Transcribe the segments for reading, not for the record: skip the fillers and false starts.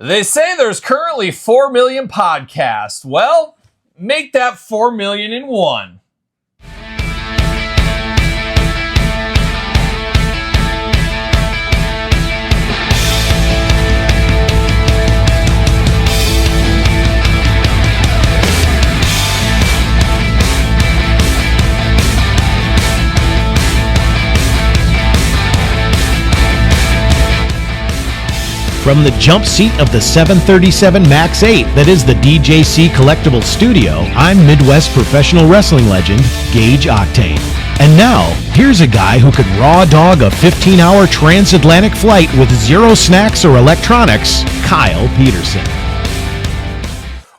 They say there's currently 4 million podcasts. Well, make that 4 million in one. From the jump seat of the 737 MAX 8 that is the DJC Collectible Studio, I'm Midwest professional wrestling legend, Gage Octane. And now, here's a guy who could raw dog a 15-hour transatlantic flight with zero snacks or electronics, Kyle Peterson.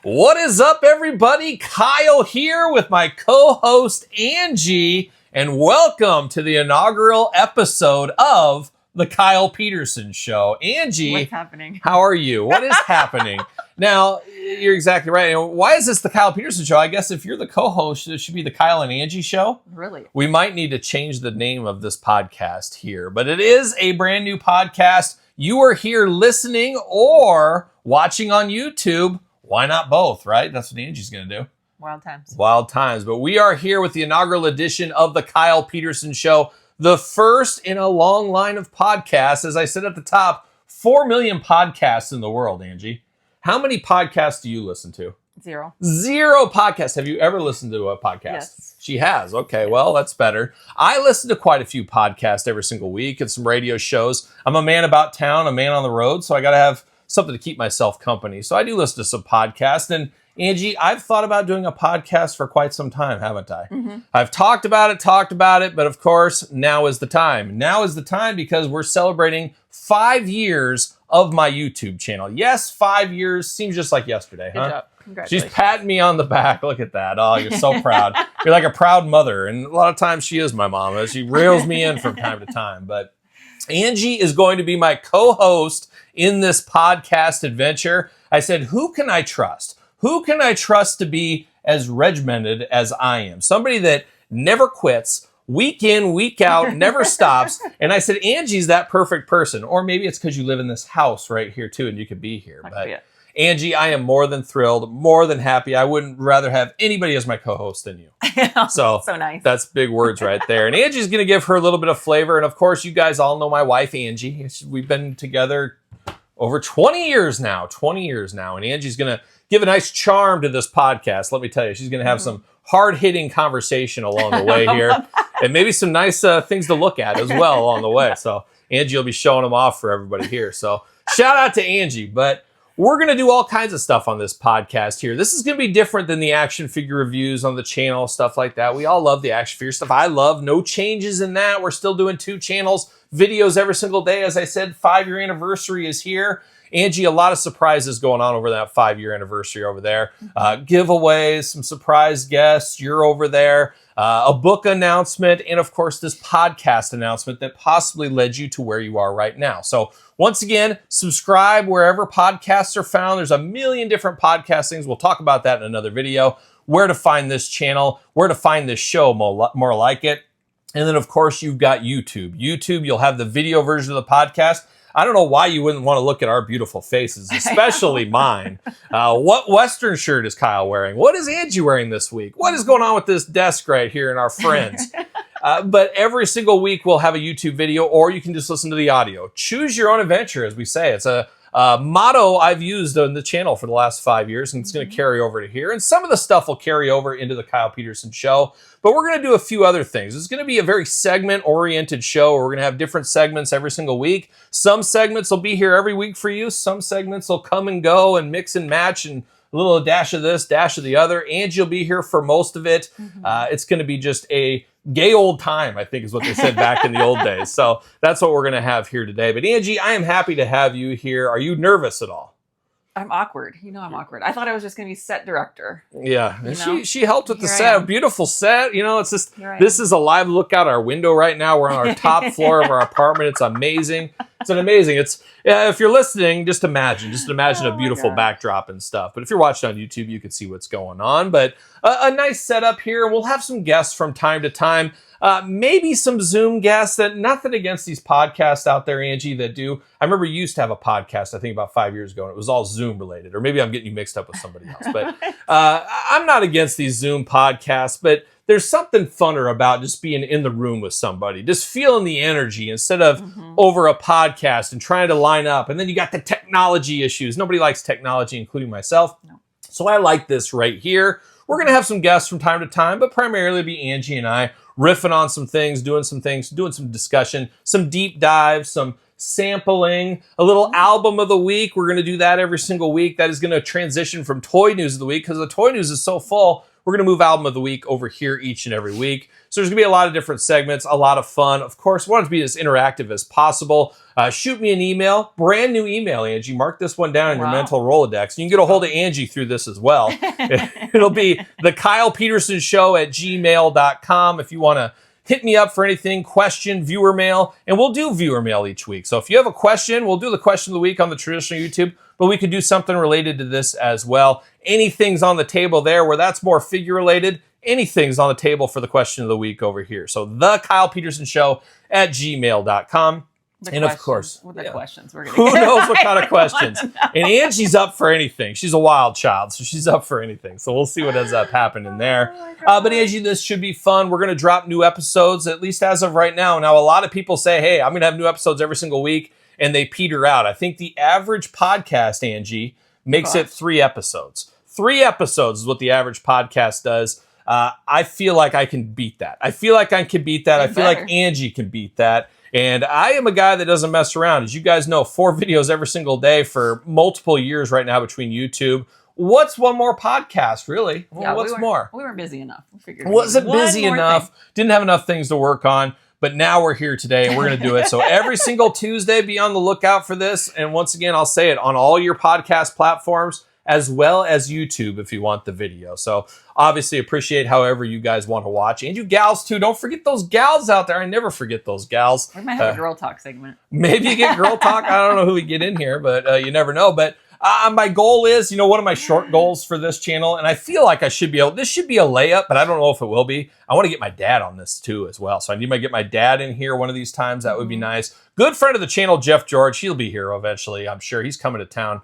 What is up, everybody? Kyle here with my co-host, Angie, and welcome to the inaugural episode of The Kyle Peterson Show. Angie, what's happening? How are you? What is happening? Now, you're exactly right. Why is this The Kyle Peterson Show? I guess if you're the co-host, it should be The Kyle and Angie Show. Really? We might need to change the name of this podcast here, but it is a brand new podcast. You are here listening or watching on YouTube. Why not both, right? That's what Angie's going to do. Wild times. Wild times. But we are here with the inaugural edition of The Kyle Peterson Show. The first in a long line of podcasts. As I said at the top, 4 million podcasts in the world, Angie. How many podcasts do you listen to? Zero podcasts. Have you ever listened to a podcast? Yes. She has. Okay, well, that's better. I listen to quite a few podcasts every single week and some radio shows. I'm a man about town, a man on the road, so I got to have something to keep myself company. So I do listen to some podcasts. And Angie, I've thought about doing a podcast for quite some time, haven't I? Mm-hmm. I've talked about it, but of course, now is the time. Now is the time because we're celebrating 5 years of my YouTube channel. Yes, 5 years. Seems just like yesterday, huh? Good job. Congratulations. She's patting me on the back. Look at that. Oh, you're so proud. You're like a proud mother. And a lot of times she is my mama. She reels me in from time to time. But Angie is going to be my co-host in this podcast adventure. I said, who can I trust? Who can I trust to be as regimented as I am? Somebody that never quits, week in, week out, never stops. And I said, Angie's that perfect person. Or maybe it's because you live in this house right here too and you could be here. But Angie, I am more than thrilled, more than happy. I wouldn't rather have anybody as my co-host than you. So nice. That's big words right there. And Angie's going to give her a little bit of flavor. And of course, you guys all know my wife, Angie. We've been together over 20 years now. And Angie's going to give a nice charm to this podcast. Let me tell you, she's going to have some hard-hitting conversation along the way here. And maybe some nice things to look at as well along the way. So Angie will be showing them off for everybody here. So shout out to Angie. But we're going to do all kinds of stuff on this podcast here. This is going to be different than the action figure reviews on the channel, stuff like that. We all love the action figure stuff. I love no changes in that. We're still doing 2 channels, videos every single day. As I said, 5-year anniversary is here. Angie, a lot of surprises going on over that 5-year anniversary over there. Giveaways, some surprise guests. You're over there. A book announcement, and of course, this podcast announcement that possibly led you to where you are right now. So once again, subscribe wherever podcasts are found. There's a million different podcast things. We'll talk about that in another video. Where to find this channel, where to find this show, more like it. And then, of course, you've got YouTube. YouTube, you'll have the video version of the podcast. I don't know why you wouldn't want to look at our beautiful faces, especially mine. What Western shirt is Kyle wearing? What is Angie wearing this week? What is going on with this desk right here and our friends? But every single week we'll have a YouTube video, or you can just listen to the audio. Choose your own adventure, as we say. It's a motto I've used on the channel for the last 5 years, and it's going to carry over to here. And some of the stuff will carry over into the Kyle Peterson Show, but we're going to do a few other things. It's going to be a very segment-oriented show. We're going to have different segments every single week. Some segments will be here every week for you. Some segments will come and go and mix and match, and a little dash of this, dash of the other. Angie will be here for most of it. It's going to be just a gay old time, I think is what they said back in the old days. So that's what we're going to have here today. But Angie, I am happy to have you here. Are you nervous at all? I'm awkward. I'm awkward. I thought I was just going to be set director. Yeah. She helped with the set. Beautiful set. It's just, this is a live look out our window right now. We're on our top floor of our apartment. It's amazing. It's an amazing. It's if you're listening, just imagine Oh a my beautiful gosh. backdrop and stuff. But if you're watching on YouTube, you can see what's going on. But a nice setup here. We'll have some guests from time to time. Maybe some Zoom guests. That nothing against these podcasts out there, Angie, that do. I remember you used to have a podcast, I think about 5 years ago, and it was all Zoom related. Or maybe I'm getting you mixed up with somebody else. But I'm not against these Zoom podcasts, but there's something funner about just being in the room with somebody, just feeling the energy instead of over a podcast and trying to line up. And then you got the technology issues. Nobody likes technology, including myself. No. So I like this right here. We're going to have some guests from time to time, but primarily be Angie and I riffing on some things, doing some discussion, some deep dives, some sampling, a little album of the week. We're going to do that every single week. That is going to transition from toy news of the week because the toy news is so full. We're going to move album of the week over here each and every week. So there's going to be a lot of different segments, a lot of fun. Of course, we want it to be as interactive as possible. Shoot me an email, brand new email, Angie. Mark this one down in your mental Rolodex. You can get a hold of Angie through this as well. It'll be the Kyle Peterson Show at gmail.com if you want to hit me up for anything, question, viewer mail, and we'll do viewer mail each week. So if you have a question, we'll do the question of the week on the traditional YouTube, but we could do something related to this as well. Anything's on the table there where that's more figure related. Anything's on the table for the question of the week over here. So the Kyle Peterson Show at gmail.com. And of course, with the questions we're gonna who get. knows what kind of questions. And Angie's up for anything. She's a wild child, so she's up for anything. So we'll see what ends up happening there. But Angie, this should be fun. We're going to drop new episodes, at least as of right now. Now, a lot of people say, hey, I'm going to have new episodes every single week, and they peter out. I think the average podcast, Angie, makes it 3 episodes. 3 episodes is what the average podcast does. I feel like I can beat that. I feel like I can beat that. I feel like Angie can beat that. And I am a guy that doesn't mess around. As you guys know, 4 videos every single day for multiple years right now between YouTube. What's one more podcast, really? Yeah, what's more? We weren't busy enough. We figured Wasn't one busy more enough. thing. Didn't have enough things to work on. But now we're here today and we're going to do it. So every single Tuesday, be on the lookout for this. And once again, I'll say it on all your podcast platforms, as well as YouTube if you want the video. So obviously appreciate however you guys want to watch. And you gals too. Don't forget those gals out there. I never forget those gals. We might have a girl talk segment. Maybe you get girl talk. I don't know who we get in here, but you never know. But my goal is, one of my short goals for this channel, and I feel like I should be able, this should be a layup, but I don't know if it will be. I want to get my dad on this too as well. So I need to get my dad in here one of these times. That would be nice. Good friend of the channel, Jeff George. He'll be here eventually. I'm sure he's coming to town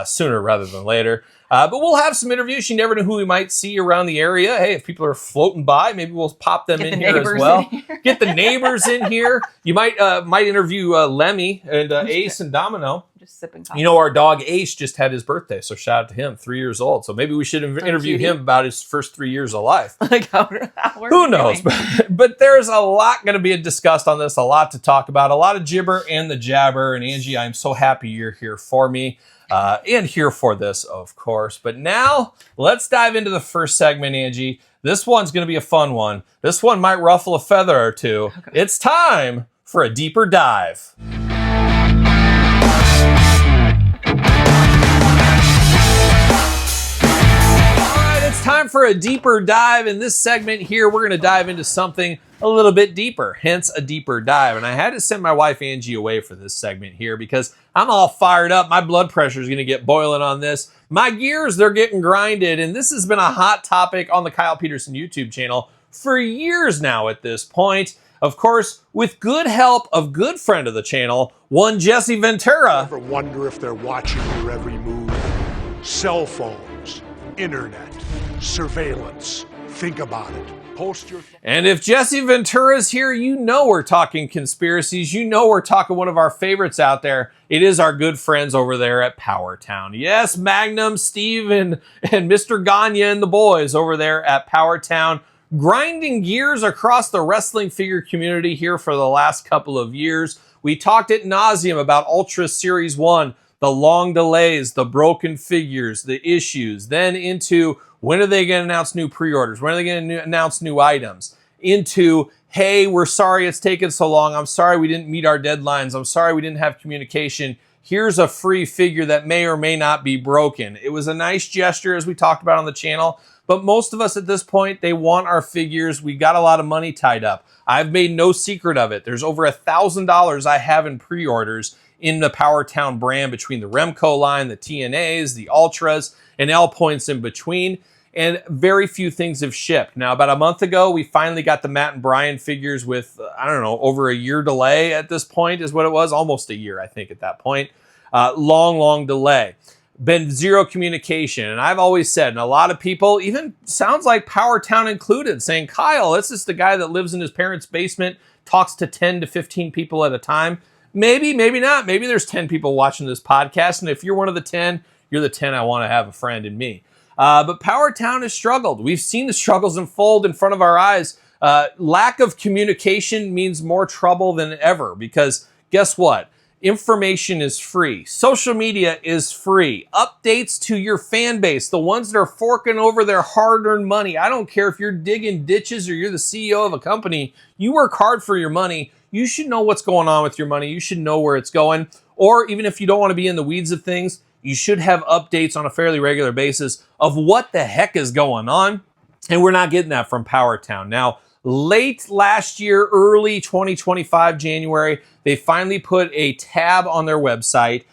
sooner rather than later. But we'll have some interviews. You never know who we might see around the area. Hey, if people are floating by, maybe we'll pop them in here as well. Get the neighbors in here. You might interview Lemmy and Ace and Domino. Just sipping coffee. Our dog Ace just had his birthday, so shout out to him, 3 years old. So maybe we should interview him about his first 3 years of life. Like Who knows? But there's a lot going to be discussed on this, a lot to talk about, a lot of gibber and the jabber. And Angie, I'm so happy you're here for me. And here for this, of course. But now, let's dive into the first segment, Angie. This one's going to be a fun one. This one might ruffle a feather or two. Okay. It's time for a deeper dive. Time for a deeper dive. In this segment here, we're going to dive into something a little bit deeper, hence a deeper dive. And I had to send my wife Angie away for this segment here because I'm all fired up. My blood pressure is going to get boiling on this. My gears, they're getting grinded. And this has been a hot topic on the Kyle Peterson YouTube channel for years now at this point. Of course, with good help of good friend of the channel, one Jesse Ventura. Ever wonder if they're watching your every move? Cell phones, internet, surveillance. Think about it. Post your... And if Jesse Ventura's here, we're talking conspiracies. We're talking one of our favorites out there. It is our good friends over there at Powertown. Yes, Magnum, Steve, and Mr. Gagne and the boys over there at Powertown, grinding gears across the wrestling figure community here for the last couple of years. We talked ad nauseum about Ultra Series 1, the long delays, the broken figures, the issues, then into when are they going to announce new pre-orders? When are they going to announce new items? Into, hey, we're sorry it's taken so long. I'm sorry we didn't meet our deadlines. I'm sorry we didn't have communication. Here's a free figure that may or may not be broken. It was a nice gesture, as we talked about on the channel, but most of us at this point, they want our figures. We got a lot of money tied up. I've made no secret of it. There's over $1,000 I have in pre-orders in the Powertown brand between the Remco line, the TNAs, the Ultras, and all points in between. And very few things have shipped. Now, about a month ago, we finally got the Matt and Brian figures with, I don't know, over a year delay at this point is what it was. Almost a year, I think, at that point. Long delay. Been zero communication. And I've always said, and a lot of people, even sounds like Powertown included, saying, Kyle, this is the guy that lives in his parents' basement, talks to 10 to 15 people at a time. Maybe, maybe not. Maybe there's 10 people watching this podcast. And if you're one of the 10, you're the 10 I want to have a friend in me. But Powertown has struggled. We've seen the struggles unfold in front of our eyes. Lack of communication means more trouble than ever because guess what? Information is free. Social media is free. Updates to your fan base, the ones that are forking over their hard-earned money. I don't care if you're digging ditches or you're the CEO of a company. You work hard for your money. You should know what's going on with your money. You should know where it's going. Or even if you don't want to be in the weeds of things, you should have updates on a fairly regular basis of what the heck is going on. And we're not getting that from Powertown. Now, late last year, early 2025, January, they finally put a tab on their website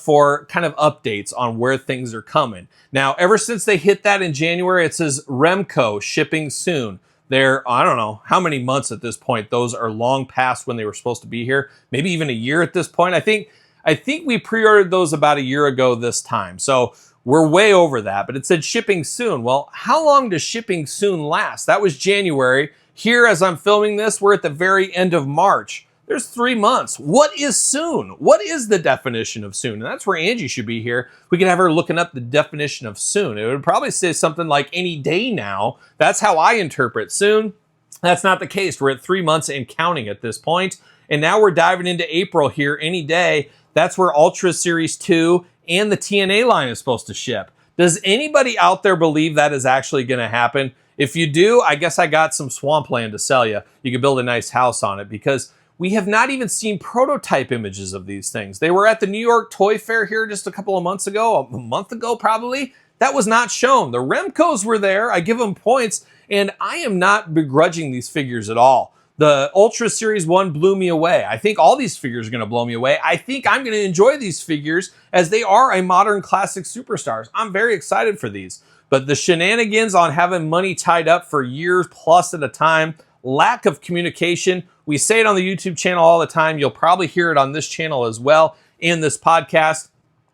for kind of updates on where things are coming. Now, ever since they hit that in January, it says Remco shipping soon. They're, I don't know how many months at this point. Those are long past when they were supposed to be here. Maybe even a year at this point. I think we pre-ordered those about a year ago this time. So we're way over that, but it said shipping soon. Well, how long does shipping soon last? That was January. Here, as I'm filming this, we're at the very end of March. There's 3 months. What is soon? What is the definition of soon? And that's where Angie should be here. We could have her looking up the definition of soon. It would probably say something like any day now. That's how I interpret soon. That's not the case. We're at 3 months and counting at this point. And now we're diving into April here any day. That's where Ultra Series 2 and the TNA line is supposed to ship. Does anybody out there believe that is actually going to happen? If you do, I guess I got some swampland to sell you. You can build a nice house on it because we have not even seen prototype images of these things. They were at the New York Toy Fair here just a couple of months ago, a month ago probably. That was not shown. The Remcos were there. I give them points, and I am not begrudging these figures at all. The Ultra Series 1 blew me away. I think all these figures are going to blow me away. I think I'm going to enjoy these figures as they are a modern classic superstars. I'm very excited for these. But the shenanigans on having money tied up for years plus at a time, lack of communication. We say it on the YouTube channel all the time. You'll probably hear it on this channel as well in this podcast.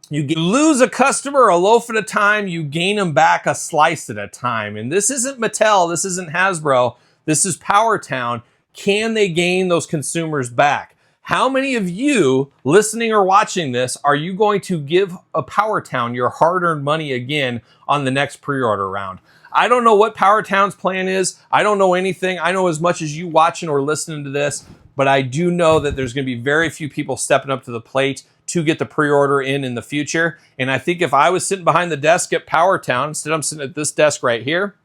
You lose a customer a loaf at a time. You gain them back a slice at a time. And this isn't Mattel. This isn't Hasbro. This is Powertown. Can they gain those consumers back? How many of you listening or watching this are you going to give a Powertown your hard-earned money again on the next pre-order round? I don't know what Powertown's plan is. I don't know anything. I know as much as you watching or listening to this, but I do know that there's going to be very few people stepping up to the plate to get the pre-order in the future. And I think if I was sitting behind the desk at Powertown, instead I'm sitting at this desk right here,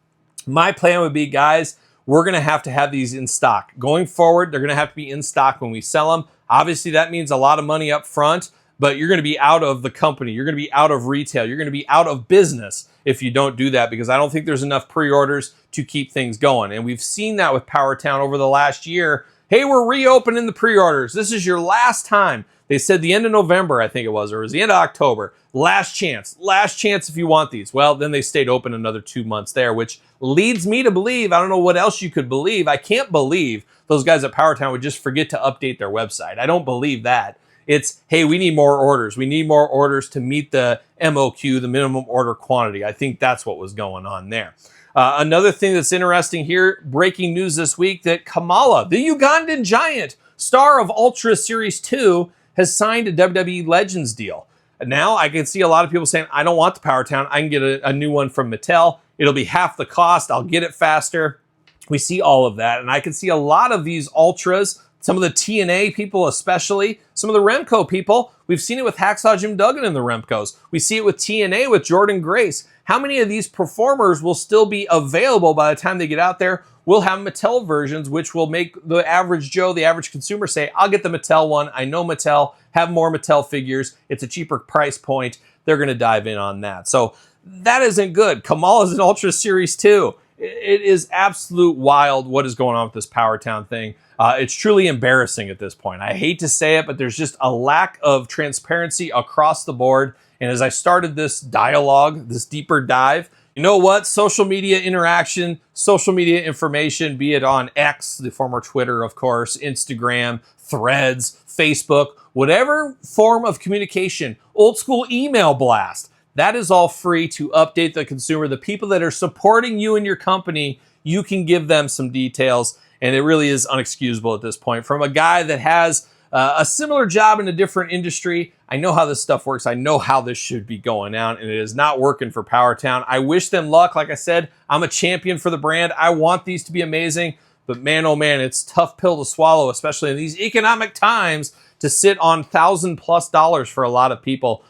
my plan would be, guys, we're going to have these in stock. Going forward, they're going to have to be in stock when we sell them. Obviously, that means a lot of money up front, but you're going to be out of the company. You're going to be out of retail. You're going to be out of business if you don't do that, because I don't think there's enough pre-orders to keep things going. And we've seen that with Powertown over the last year. Hey, we're reopening the pre-orders. This is your last time. They said the end of November, I think it was, or it was the end of October. Last chance if you want these. Well, then they stayed open another 2 months there, which leads me to believe, I don't know what else you could believe. I can't believe those guys at Powertown would just forget to update their website. I don't believe that. It's, hey, we need more orders. We need more orders to meet the MOQ, the minimum order quantity. I think that's what was going on there. Another thing that's interesting here, breaking news this week, that Kamala, the Ugandan giant, star of Ultra Series 2, has signed a WWE Legends deal. Now I can see a lot of people saying, I don't want the Powertown. I can get a new one from Mattel. It'll be half the cost. I'll get it faster. We see all of that. And I can see a lot of these Ultras, some of the TNA people especially, some of the Remco people. We've seen it with Hacksaw Jim Duggan in the Remcos. We see it with TNA with Jordan Grace. How many of these performers will still be available by the time they get out there? We'll have Mattel versions, which will make the average Joe, the average consumer say, I'll get the Mattel one. I know Mattel, have more Mattel figures. It's a cheaper price point. They're going to dive in on that. So that isn't good. Kamala's in Ultra Series 2. It is absolute wild what is going on with this Powertown thing. It's truly embarrassing at this point. I hate to say it, but there's just a lack of transparency across the board. And as I started this dialogue, this deeper dive, you know what? Social media interaction, social media information, be it on X, the former Twitter, of course, Instagram, Threads, Facebook, whatever form of communication, old school email blast, that is all free to update the consumer. The people that are supporting you and your company, you can give them some details. And it really is unexcusable at this point. From a guy that has a similar job in a different industry, I know how this stuff works. I know how this should be going out, and it is not working for Powertown. I wish them luck. Like I said, I'm a champion for the brand. I want these to be amazing, but man, oh man, it's a tough pill to swallow, especially in these economic times, to sit on $1,000+ for a lot of people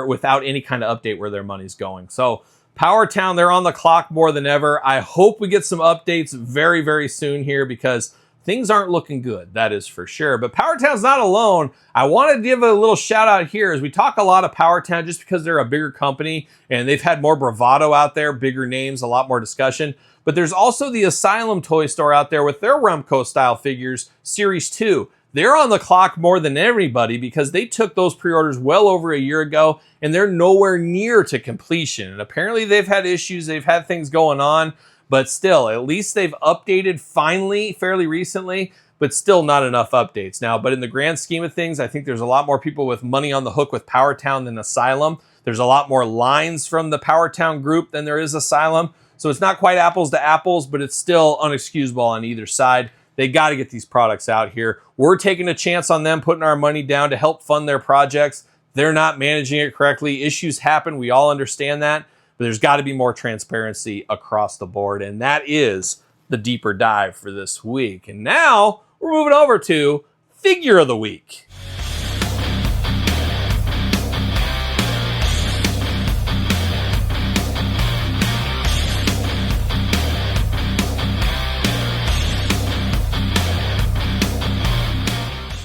without any kind of update where their money's going. So Powertown, they're on the clock more than ever. I hope we get some updates very, very soon here because things aren't looking good, that is for sure. But Powertown's not alone. I want to give a little shout out here as we talk a lot of Powertown just because they're a bigger company and they've had more bravado out there, bigger names, a lot more discussion. But there's also the Asylum toy store out there with their Remco style figures, Series 2. They're on the clock more than everybody because they took those pre-orders well over a year ago and they're nowhere near to completion. And apparently they've had issues, they've had things going on, but still, at least they've updated finally, fairly recently, but still not enough updates now. But in the grand scheme of things, I think there's a lot more people with money on the hook with Powertown than Asylum. There's a lot more lines from the Powertown group than there is Asylum. So it's not quite apples to apples, but it's still unexcusable on either side. They got to get these products out here. We're taking a chance on them, putting our money down to help fund their projects. They're not managing it correctly. Issues happen. We all understand that. But there's got to be more transparency across the board. And that is the deeper dive for this week. And now we're moving over to Figure of the Week.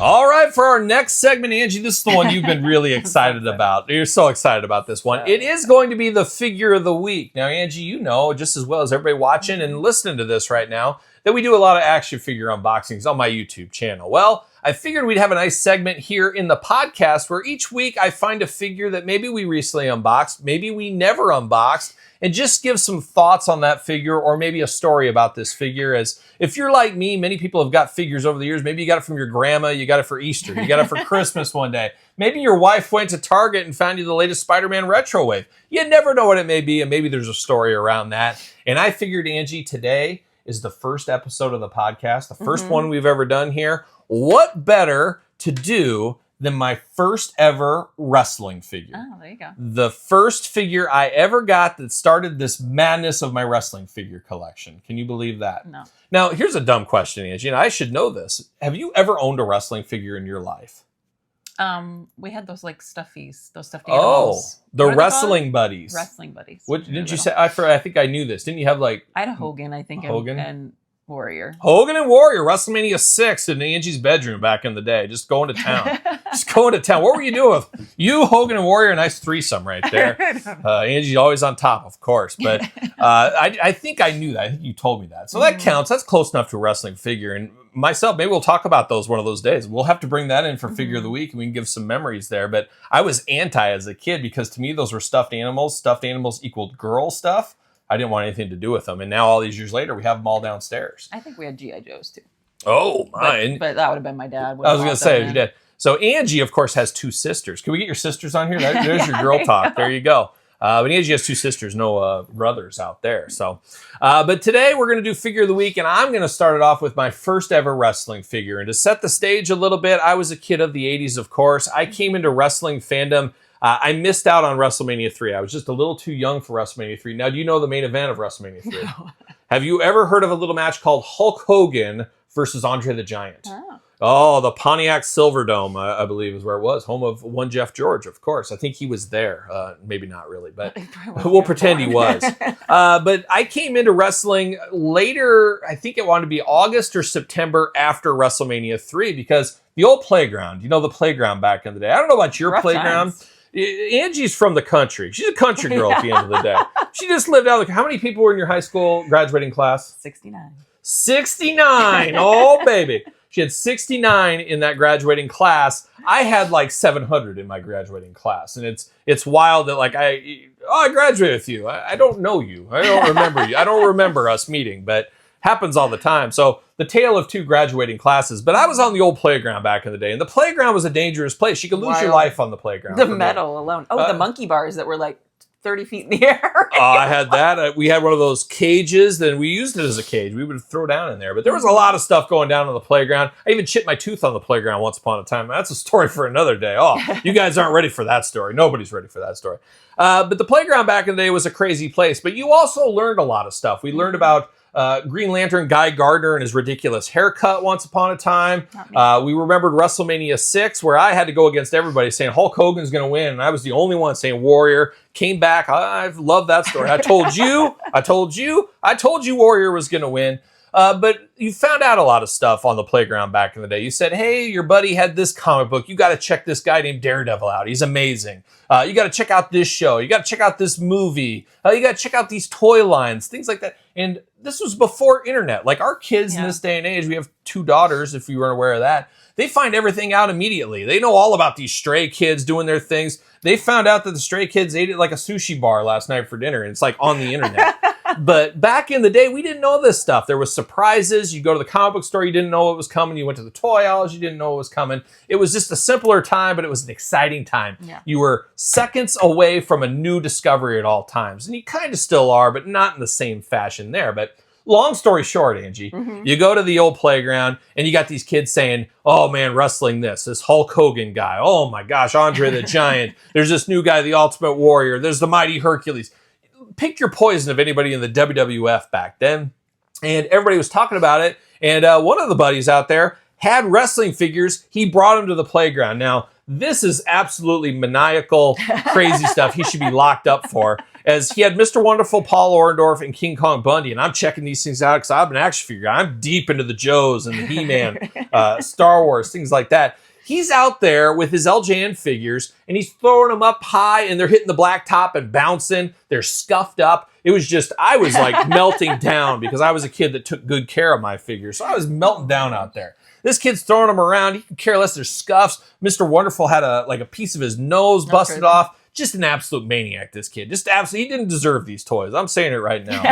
All right, for our next segment, Angie, this is the one you've been really excited about. You're so excited about this one. It is going to be the Figure of the Week. Now, Angie, you know just as well as everybody watching and listening to this right now that we do a lot of action figure unboxings on my YouTube channel. Well, I figured we'd have a nice segment here in the podcast where each week I find a figure that maybe we recently unboxed, maybe we never unboxed, and just give some thoughts on that figure or maybe a story about this figure. As if you're like me, many people have got figures over the years. Maybe you got it from your grandma, you got it for Easter, you got it for Christmas one day. Maybe your wife went to Target and found you the latest Spider-Man Retro Wave. You never know what it may be, and maybe there's a story around that. And I figured, Angie, today is the first episode of the podcast, the first one we've ever done here. What better to do than my first ever wrestling figure? Oh, there you go. The first figure I ever got that started this madness of my wrestling figure collection. Can you believe that? No. Now, here's a dumb question, Angie, and I should know this. Have you ever owned a wrestling figure in your life? We had those like stuffies, those stuffed Oh, animals. the What are they wrestling called? buddies. Wrestling buddies. What didn't you say? I think I knew this. Didn't you have like I had a Hogan, I think, Hogan? and Warrior. Hogan and Warrior, WrestleMania 6 in Angie's bedroom back in the day, just going to town. Just going to town. What were you doing with you, Hogan and Warrior? Nice threesome right there. Angie's always on top, of course. But I think I knew that. I think you told me that. So that counts. That's close enough to a wrestling figure. And myself, maybe we'll talk about those one of those days. We'll have to bring that in for Figure of the Week, and we can give some memories there. But I was anti as a kid because to me, those were stuffed animals. Stuffed animals equaled girl stuff. I didn't want anything to do with them. And now all these years later, we have them all downstairs. I think we had G.I. Joes too. Oh, mine. But that would have been my dad. I was going to say, your dad. So Angie, of course, has two sisters. Can we get your sisters on here? There's your girl talk. There you go. But Angie has two sisters, no brothers out there. So, but today we're going to do Figure of the Week, and I'm going to start it off with my first ever wrestling figure. And to set the stage a little bit, I was a kid of the 80s, of course. I came into wrestling fandom. I missed out on WrestleMania 3. I was just a little too young for WrestleMania 3. Now, do you know the main event of WrestleMania 3? No. Have you ever heard of a little match called Hulk Hogan versus Andre the Giant? Oh, the Pontiac Silverdome, I believe is where it was. Home of one Jeff George, of course. I think he was there. Maybe not really, but we'll pretend he was. But I came into wrestling later, I think it wanted to be August or September after WrestleMania 3, because the old playground, you know, the playground back in the day. I don't know about your playground. Times. Angie's from the country. She's a country girl at the end of the day. She just lived out. How many people were in your high school graduating class? 69. 69. Oh, baby. She had 69 in that graduating class. I had like 700 in my graduating class. And it's wild that like I graduated with you. I don't know you. I don't remember you. I don't remember us meeting, but happens all the time. So the tale of two graduating classes. But I was on the old playground back in the day, and the playground was a dangerous place. You could lose your life on the playground. The metal alone. Oh, the monkey bars that were like 30 feet in the air. I had that. We had one of those cages, then we used it as a cage. We would throw down in there. But there was a lot of stuff going down on the playground. I even chipped my tooth on the playground once upon a time. That's a story for another day. Oh, you guys aren't ready for that story. Nobody's ready for that story. But the playground back in the day was a crazy place. But you also learned a lot of stuff. We learned about Green Lantern Guy Gardner and his ridiculous haircut once upon a time. We remembered WrestleMania 6, where I had to go against everybody saying Hulk Hogan's going to win, and I was the only one saying Warrior. Came back. I love that story. I told you Warrior was going to win. But you found out a lot of stuff on the playground back in the day. You said, hey, your buddy had this comic book. You got to check this guy named Daredevil out. He's amazing. You got to check out this show. You got to check out this movie. You got to check out these toy lines, things like that. And this was before internet. Like our kids in this day and age, we have 2 daughters, if you weren't aware of that. They find everything out immediately. They know all about these stray kids doing their things. They found out that the stray kids ate it like a sushi bar last night for dinner, and it's like on the internet. But back in the day, we didn't know this stuff. There was surprises. You go to the comic book store, you didn't know what was coming. You went to the toy aisles, you didn't know what was coming. It was just a simpler time, but it was an exciting time. Yeah. You were seconds away from a new discovery at all times. And you kind of still are, but not in the same fashion there. But long story short, Angie, you go to the old playground and you got these kids saying, oh man, wrestling this Hulk Hogan guy. Oh my gosh, Andre the Giant. There's this new guy, the Ultimate Warrior. There's the Mighty Hercules. Pick your poison of anybody in the WWF back then. And everybody was talking about it. And one of the buddies out there had wrestling figures. He brought them to the playground. Now, this is absolutely maniacal, crazy stuff he should be locked up for. As he had Mr. Wonderful, Paul Orndorff, and King Kong Bundy. And I'm checking these things out because I'm an action figure guy. I'm deep into the Joes and the He-Man, Star Wars, things like that. He's out there with his LJN figures, and he's throwing them up high, and they're hitting the blacktop and bouncing. They're scuffed up. It was just, I was like melting down because I was a kid that took good care of my figures. So I was melting down out there. This kid's throwing them around. He could care less. There's scuffs. Mr. Wonderful had a piece of his nose busted off. Just an absolute maniac, this kid. Just absolutely, he didn't deserve these toys. I'm saying it right now.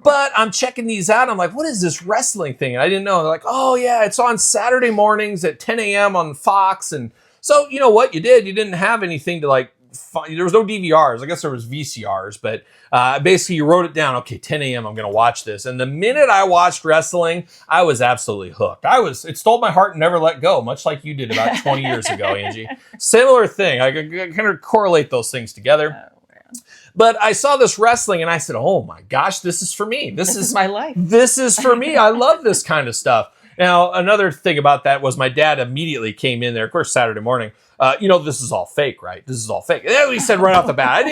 But I'm checking these out. I'm like, what is this wrestling thing? And I didn't know. They're like, oh yeah, it's on Saturday mornings at 10 a.m. on Fox. And so, you know what you did? You didn't have anything to like, there was no DVRs. I guess there was VCRs, but basically you wrote it down. Okay, 10 a.m. I'm going to watch this. And the minute I watched wrestling, I was absolutely hooked. It stole my heart and never let go, much like you did about 20 years ago, Angie. Similar thing. I could kind of correlate those things together. But I saw this wrestling and I said, oh my gosh, this is for me. This is my life. This is for me. I love this kind of stuff. Now, another thing about that was my dad immediately came in there, of course, Saturday morning. This is all fake, right? This is all fake. And he said right off the bat,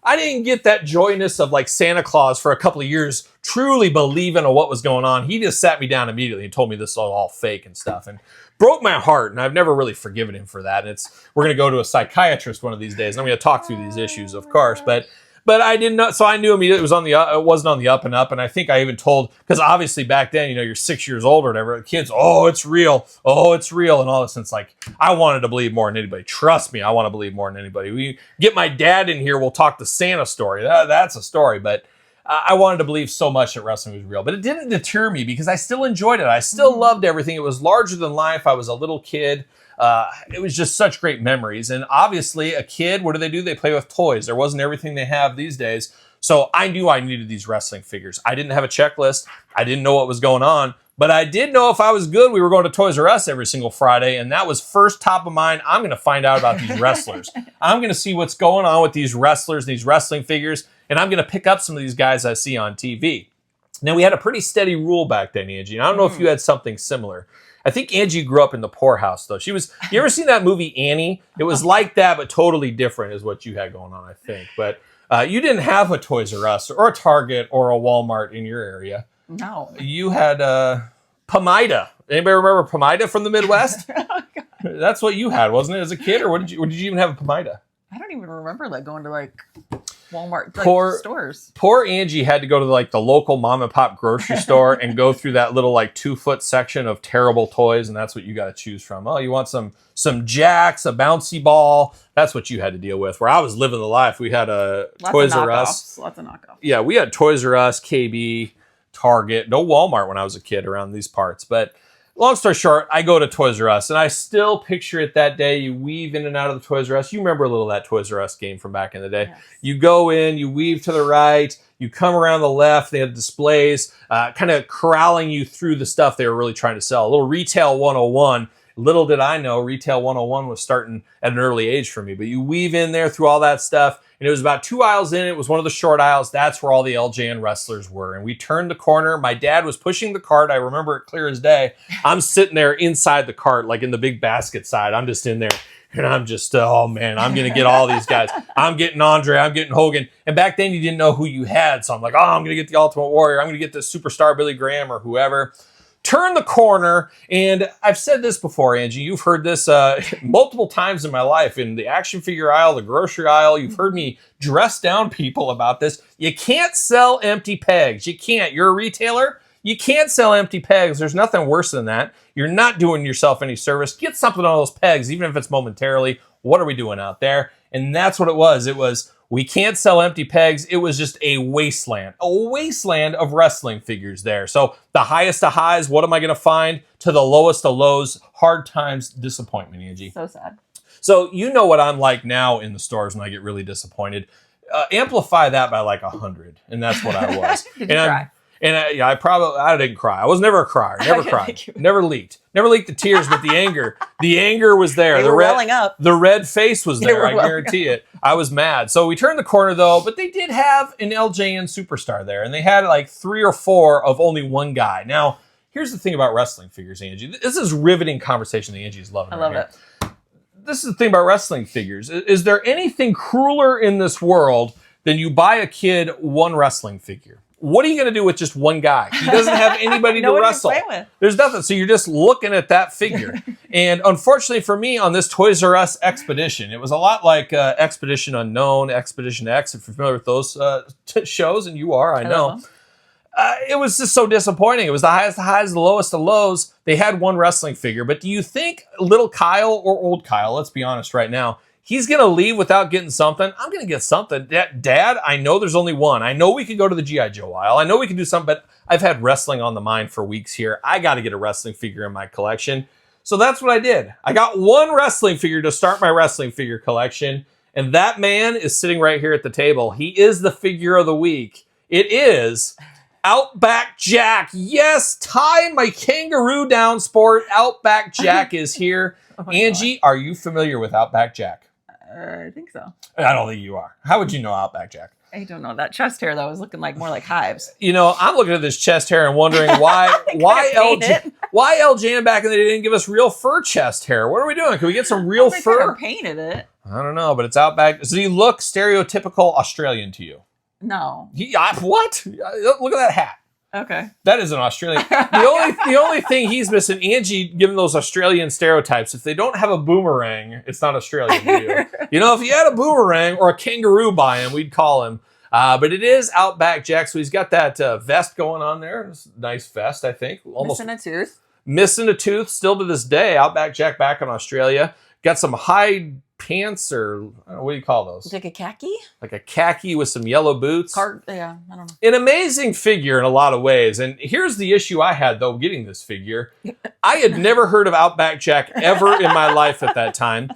I didn't get that joyness of like Santa Claus for a couple of years, truly believing in what was going on. He just sat me down immediately and told me this is all fake and stuff, and broke my heart. And I've never really forgiven him for that. And we're going to go to a psychiatrist one of these days, and I'm going to talk through these issues, of course, But I didn't know, so I knew immediately it wasn't on the up and up. And I think I even told, because obviously back then, you're 6 years old or whatever, kids, oh, it's real, and all this. And it's like, I wanted to believe more than anybody. Trust me, I want to believe more than anybody. We get my dad in here, we'll talk the Santa story. That's a story, but I wanted to believe so much that wrestling was real. But it didn't deter me because I still enjoyed it. I still loved everything. It was larger than life. I was a little kid. It was just such great memories. And obviously a kid, what do? They play with toys. There wasn't everything they have these days. So I knew I needed these wrestling figures. I didn't have a checklist. I didn't know what was going on, but I did know if I was good, we were going to Toys R Us every single Friday. And that was first top of mind. I'm going to find out about these wrestlers. I'm going to see what's going on with these wrestlers, these wrestling figures. And I'm going to pick up some of these guys I see on TV. Now we had a pretty steady rule back then, Angie. And I don't know if you had something similar. I think Angie grew up in the poorhouse, though. You ever seen that movie Annie? It was like that, but totally different is what you had going on, I think. But you didn't have a Toys R Us or a Target or a Walmart in your area. No. You had Pomida. Anybody remember Pomida from the Midwest? That's what you had, wasn't it, as a kid? Or did you even have a Pomida? I don't even remember going to Walmart stores. Poor Angie had to go to like the local mom and pop grocery store and go through that little like 2-foot section of terrible toys, and that's what you got to choose from. Oh, you want some Jakks, a bouncy ball? That's what you had to deal with. Where I was living the life, we had a Toys R Us. Lots of knockoffs. Yeah, we had Toys R Us, KB, Target, no Walmart when I was a kid around these parts, but. Long story short, I go to Toys R Us, and I still picture it that day. You weave in and out of the Toys R Us. You remember a little of that Toys R Us game from back in the day. Yes. You go in, you weave to the right, you come around the left. They have displays kind of corralling you through the stuff they were really trying to sell. A little Retail 101. Little did I know Retail 101 was starting at an early age for me. But you weave in there through all that stuff. And it was about 2 aisles in. It was one of the short aisles. That's where all the LJN wrestlers were. And we turned the corner. My dad was pushing the cart. I remember it clear as day. I'm sitting there inside the cart, like in the big basket side. I'm just in there. And I'm just, oh man, I'm going to get all these guys. I'm getting Andre. I'm getting Hogan. And back then you didn't know who you had. So I'm like, oh, I'm going to get the Ultimate Warrior. I'm going to get the Superstar Billy Graham or whoever. Turn the corner, and I've said this before, Angie. You've heard this multiple times in my life, in the action figure aisle, the grocery aisle. You've heard me dress down people about this. You can't sell empty pegs. You can't. You're a retailer. You can't sell empty pegs. There's nothing worse than that. You're not doing yourself any service. Get something on those pegs, even if it's momentarily. What are we doing out there? And that's what it was. It was, we can't sell empty pegs. It was just a wasteland of wrestling figures there. So the highest of highs, what am I going to find? To the lowest of lows, hard times, disappointment, Angie. So sad. So you know what I'm like now in the stores when I get really disappointed. Amplify that by like 100, and that's what I was. Did you cry? I didn't cry. I was never a crier. Never cried. Never leaked the tears, but the anger was there. They were welling up. The red face was there. I guarantee it. I was mad. So we turned the corner though, but they did have an LJN superstar there, and they had like 3 or 4 of only one guy. Now, here's the thing about wrestling figures, Angie. This is riveting conversation that Angie's loving. I love it. This is the thing about wrestling figures. Is there anything crueler in this world than you buy a kid one wrestling figure? What are you going to do with just one guy? He doesn't have anybody to wrestle. To play with. There's nothing. So you're just looking at that figure. And unfortunately for me, on this Toys R Us Expedition, it was a lot like Expedition Unknown, Expedition X, if you're familiar with those shows, and you are, I know. It was just so disappointing. It was the highest of highs, the lowest of lows. They had one wrestling figure. But do you think little Kyle or old Kyle, let's be honest right now, he's going to leave without getting something? I'm going to get something. Dad, I know there's only one. I know we could go to the G.I. Joe aisle. I know we can do something, but I've had wrestling on the mind for weeks here. I got to get a wrestling figure in my collection. So that's what I did. I got one wrestling figure to start my wrestling figure collection, and that man is sitting right here at the table. He is the figure of the week. It is Outback Jack. Yes, tie my kangaroo down, sport. Outback Jack is here. Angie, God. Are you familiar with Outback Jack? I think so. I don't think you are. How would you know Outback Jack? I don't know. That chest hair, though, was looking like more like hives. You know, I'm looking at this chest hair and wondering why LJN back in the day didn't give us real fur chest hair. What are we doing? Can we get some real fur? They painted it. I don't know, but it's Outback. Does he look stereotypical Australian to you? No. What? Look at that hat. Okay. That is an Australian. The only thing he's missing, Angie, given those Australian stereotypes, if they don't have a boomerang, it's not Australian to you. You know, if he had a boomerang or a kangaroo by him, we'd call him. But it is Outback Jack, so he's got that vest going on there. It's a nice vest, I think. Almost missing a tooth. Missing a tooth still to this day. Outback Jack back in Australia. Got some hide pants, or I don't know, what do you call those? Like a khaki? Like a khaki with some yellow boots. Yeah, I don't know. An amazing figure in a lot of ways. And here's the issue I had, though, getting this figure. I had never heard of Outback Jack ever in my life at that time.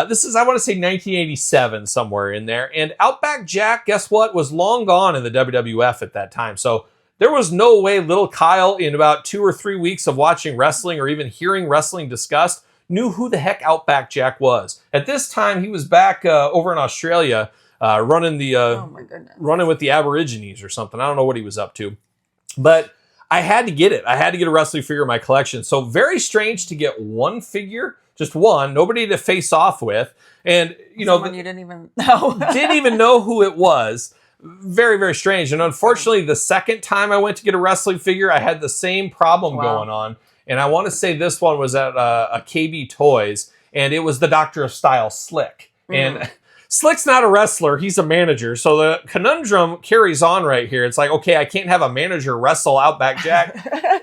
This is, I want to say, 1987, somewhere in there. And Outback Jack, guess what, was long gone in the WWF at that time. So there was no way little Kyle, in about 2 or 3 weeks of watching wrestling or even hearing wrestling discussed, knew who the heck Outback Jack was. At this time, he was back over in Australia running with the Aborigines or something. I don't know what he was up to. But I had to get it. I had to get a wrestling figure in my collection. So very strange to get one figure, just one, nobody to face off with. And, you know, you didn't even know. Didn't even know who it was. Very, very strange. And unfortunately, the second time I went to get a wrestling figure, I had the same problem going on. And I want to say this one was at a KB Toys, and it was the Doctor of Style Slick. And Slick's not a wrestler. He's a manager. So the conundrum carries on right here. It's like, okay, I can't have a manager wrestle Outback Jack.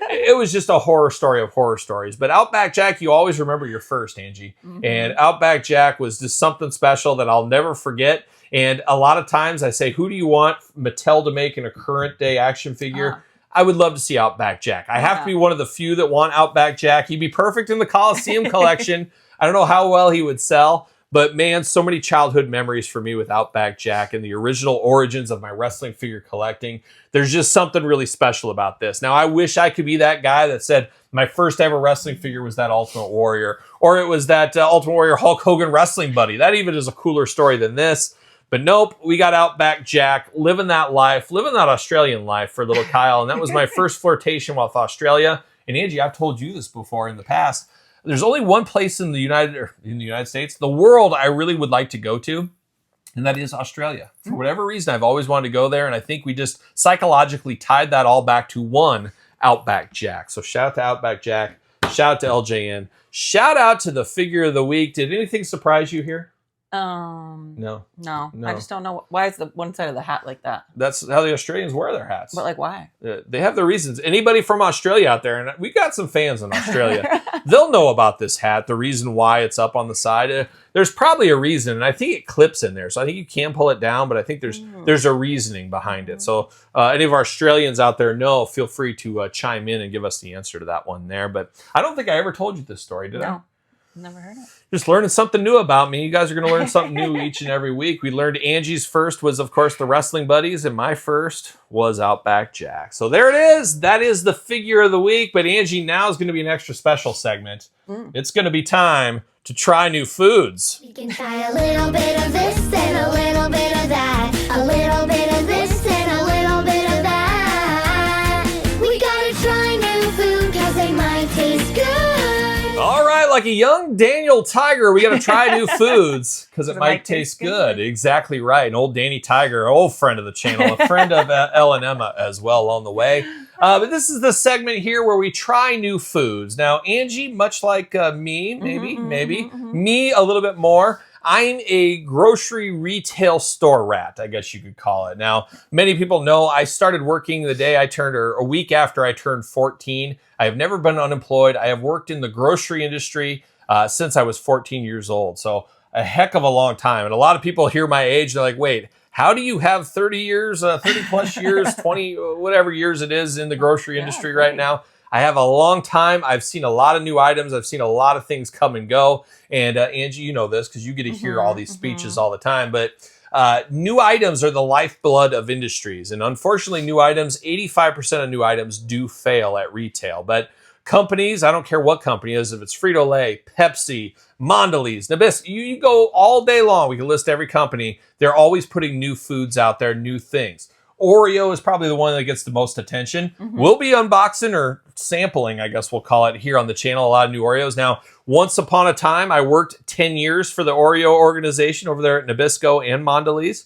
It was just a horror story of horror stories. But Outback Jack, you always remember your first, Angie. And Outback Jack was just something special that I'll never forget. And a lot of times I say, who do you want Mattel to make in a current day action figure? I would love to see Outback Jack. I have to be one of the few that want Outback Jack. He'd be perfect in the Coliseum collection. I don't know how well he would sell. But man, so many childhood memories for me with Outback Jack and the original origins of my wrestling figure collecting. There's just something really special about this. Now, I wish I could be that guy that said my first ever wrestling figure was that Ultimate Warrior, or it was that Ultimate Warrior Hulk Hogan wrestling buddy. That even is a cooler story than this. But nope, we got Outback Jack living that life, living that Australian life for little Kyle. And that was my first flirtation with Australia. And Angie, I've told you this before in the past. There's only one place in the United States, the world, I really would like to go to, and that is Australia. For whatever reason, I've always wanted to go there, and I think we just psychologically tied that all back to one Outback Jack. So shout out to Outback Jack, shout out to LJN, shout out to the figure of the week. Did anything surprise you here? No. I just don't know why is the one side of the hat like that. That's how the Australians wear their hats. But like, why? They have their reasons. Anybody from Australia out there, and we got some fans in Australia, they'll know about this hat, the reason why it's up on the side. There's probably a reason, and I think it clips in there, so I think you can pull it down, but I think there's a reasoning behind it. So any of our Australians out there know, feel free to chime in and give us the answer to that one there. But I don't think I ever told you this story, did I? Never heard it. Just learning something new about me. You guys are going to learn something new each and every week. We learned Angie's first was, of course, the Wrestling Buddies, and my first was Outback Jack. So there it is. That is the figure of the week. But Angie, now is going to be an extra special segment. It's going to be time to try new foods. We can try a little bit of this and a little bit of that. A little bit of this and a little bit of that. We gotta try new food because they might taste good. All right, like a young Daniel Tiger, we got to try new foods because it might taste good. Exactly right. An old Danny Tiger, old friend of the channel, a friend of Elle and Emma as well along the way. But this is the segment here where we try new foods. Now, Angie, much like me, maybe, me a little bit more. I'm a grocery retail store rat, I guess you could call it. Now, many people know I started working the day I turned, or a week after I turned 14. I have never been unemployed. I have worked in the grocery industry since I was 14 years old. So a heck of a long time. And a lot of people hear my age, they're like, wait, how do you have 30 years, 30 plus years, 20, whatever years it is in the grocery industry right now? I have a long time. I've seen a lot of new items. I've seen a lot of things come and go. And Angie, you know this because you get to hear all these speeches all the time. But new items are the lifeblood of industries. And unfortunately, new items, 85% of new items do fail at retail. But companies, I don't care what company it is, if it's Frito-Lay, Pepsi, Mondelez, Nabisco, you go all day long. We can list every company. They're always putting new foods out there, new things. Oreo is probably the one that gets the most attention. We'll be unboxing or sampling, I guess we'll call it, here on the channel, a lot of new Oreos. Now, once upon a time, I worked 10 years for the Oreo organization over there at Nabisco and Mondelez.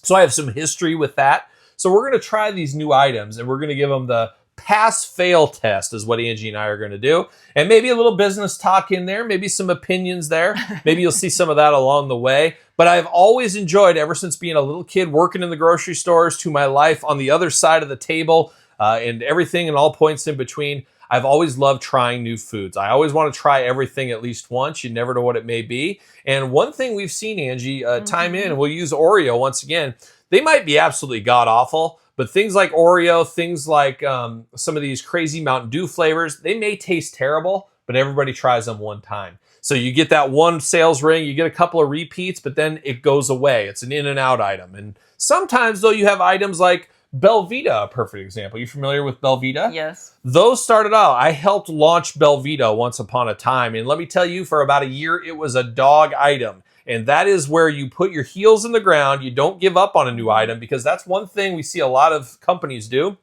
So I have some history with that. So we're going to try these new items, and we're going to give them the pass-fail test is what Angie and I are going to do. And maybe a little business talk in there, maybe some opinions there. Maybe you'll see some of that along the way. But I've always enjoyed, ever since being a little kid working in the grocery stores to my life on the other side of the table and everything and all points in between, I've always loved trying new foods. I always want to try everything at least once. You never know what it may be. And one thing we've seen, Angie, time in, and we'll use Oreo once again, they might be absolutely god-awful, but things like Oreo, things like some of these crazy Mountain Dew flavors, they may taste terrible, but everybody tries them one time. So you get that one sales ring, you get a couple of repeats, but then it goes away. It's an in and out item. And sometimes, though, you have items like Belvita, a perfect example. You familiar with Belvita? Yes. Those started out. I helped launch Belvita once upon a time. And let me tell you, for about a year, it was a dog item. And that is where you put your heels in the ground. You don't give up on a new item, because that's one thing we see a lot of companies do.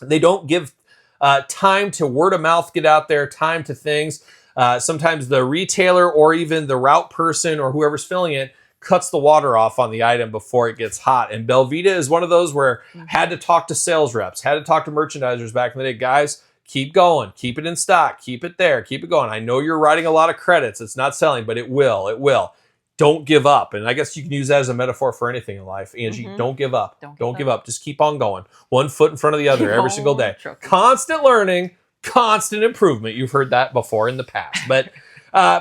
They don't give time to word of mouth get out there, time to things. Sometimes the retailer or even the route person or whoever's filling it cuts the water off on the item before it gets hot. And Belvita is one of those where I had to talk to sales reps, had to talk to merchandisers back in the day. Guys, keep going, keep it in stock, keep it there, keep it going. I know you're writing a lot of credits. It's not selling, but it will. don't give up. And I guess you can use that as a metaphor for anything in life. Angie, don't give up. Don't give up. Just keep on going. One foot in front of the other every single day. Constant learning, constant improvement. You've heard that before in the past. But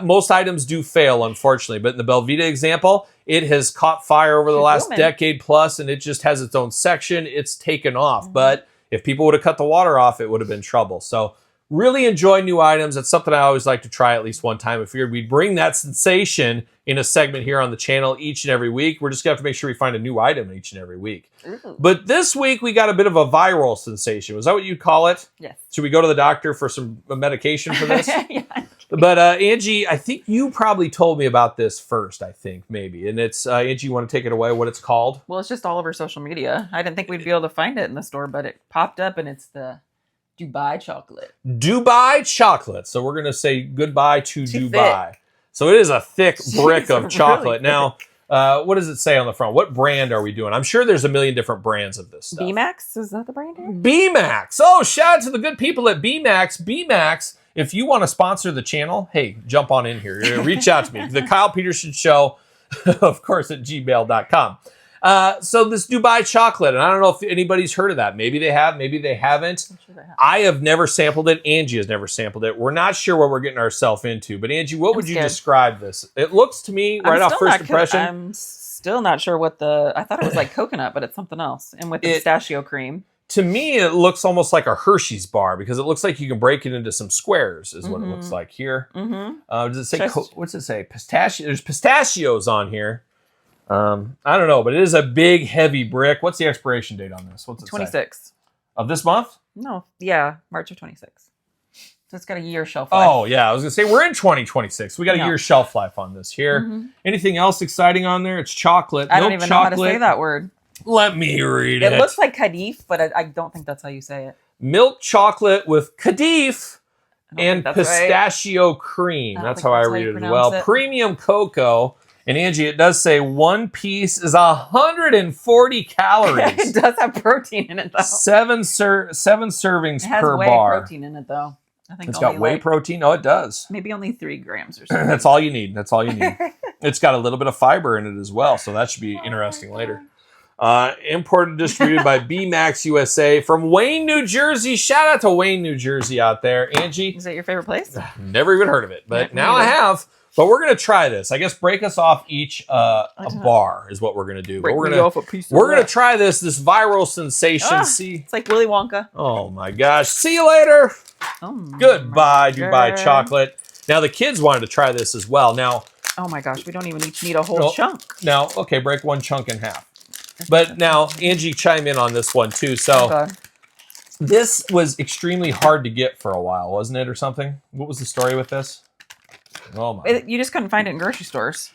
most items do fail, unfortunately. But in the Belvita example, it has caught fire over the last decade plus, and it just has its own section. It's taken off. But if people would have cut the water off, it would have been trouble. So really enjoy new items. That's something I always like to try at least one time. I figured we'd bring that sensation in a segment here on the channel each and every week. We're just going to have to make sure we find a new item each and every week. Ooh. But this week, we got a bit of a viral sensation. Was that what you'd call it? Yes. Should we go to the doctor for some medication for this? Yeah. But Angie, I think you probably told me about this first, I think, maybe. And it's, Angie, you want to take it away, what it's called? Well, it's just all over social media. I didn't think we'd be able to find it in the store, but it popped up, and it's the Dubai chocolate. Dubai chocolate. So we're going to say goodbye to Dubai. Thick. So it is a thick brick of chocolate. Really now, what does it say on the front? What brand are we doing? I'm sure there's a million different brands of this stuff. B-Max? Is that the brand here? B-Max. Oh, shout out to the good people at B-Max. B-Max, if you want to sponsor the channel, hey, jump on in here. Reach out to me. The Kyle Peterson Show, of course, at gmail.com. So this Dubai chocolate, and I don't know if anybody's heard of that. Maybe they have, maybe they haven't. I'm sure they have. I have never sampled it. Angie has never sampled it. We're not sure what we're getting ourselves into. But Angie, what would you describe this? It looks to me, right off first impression. I'm still not sure what I thought it was like coconut, but it's something else. And with the pistachio cream. To me, it looks almost like a Hershey's bar because it looks like you can break it into some squares is what it looks like here. Does it say, what's it say? Pistachio. There's pistachios on here. I don't know, but it is a big, heavy brick. What's the expiration date on this? What's it 26. Say? Of this month? No. Yeah. March of 26. So it's got a year shelf life. Oh, yeah. I was going to say, we're in 2026. We got a year shelf life on this here. Anything else exciting on there? It's chocolate. I don't even know how to say that word. Let me read it. It looks like Kadif, but I don't think that's how you say it. Milk chocolate with Kadif and pistachio cream. That's how I read it as well. Premium cocoa. And Angie, it does say one piece is 140 calories. It does have protein in it, though. Seven servings per bar. It has whey protein in it, though. I think it's got whey protein? Oh, it does. Maybe only 3 grams or something. That's all you need. That's all you need. It's got a little bit of fiber in it as well, so that should be interesting later. Imported and distributed by B-Max USA from Wayne, New Jersey. Shout out to Wayne, New Jersey out there. Angie? Is that your favorite place? Never even heard of it, but now I have. But we're going to try this. I guess break us off each a bar is what we're going to do. Break me off a piece of we're going to try this viral sensation. See, it's like Willy Wonka. Oh my gosh. See you later. Goodbye, Dubai chocolate. Now the kids wanted to try this as well. Now, oh my gosh, we don't even each need a whole chunk. Now, okay, break one chunk in half. But now, Angie, chime in on this one too. So this was extremely hard to get for a while, wasn't it, or something? What was the story with this? Oh my! You just couldn't find it in grocery stores.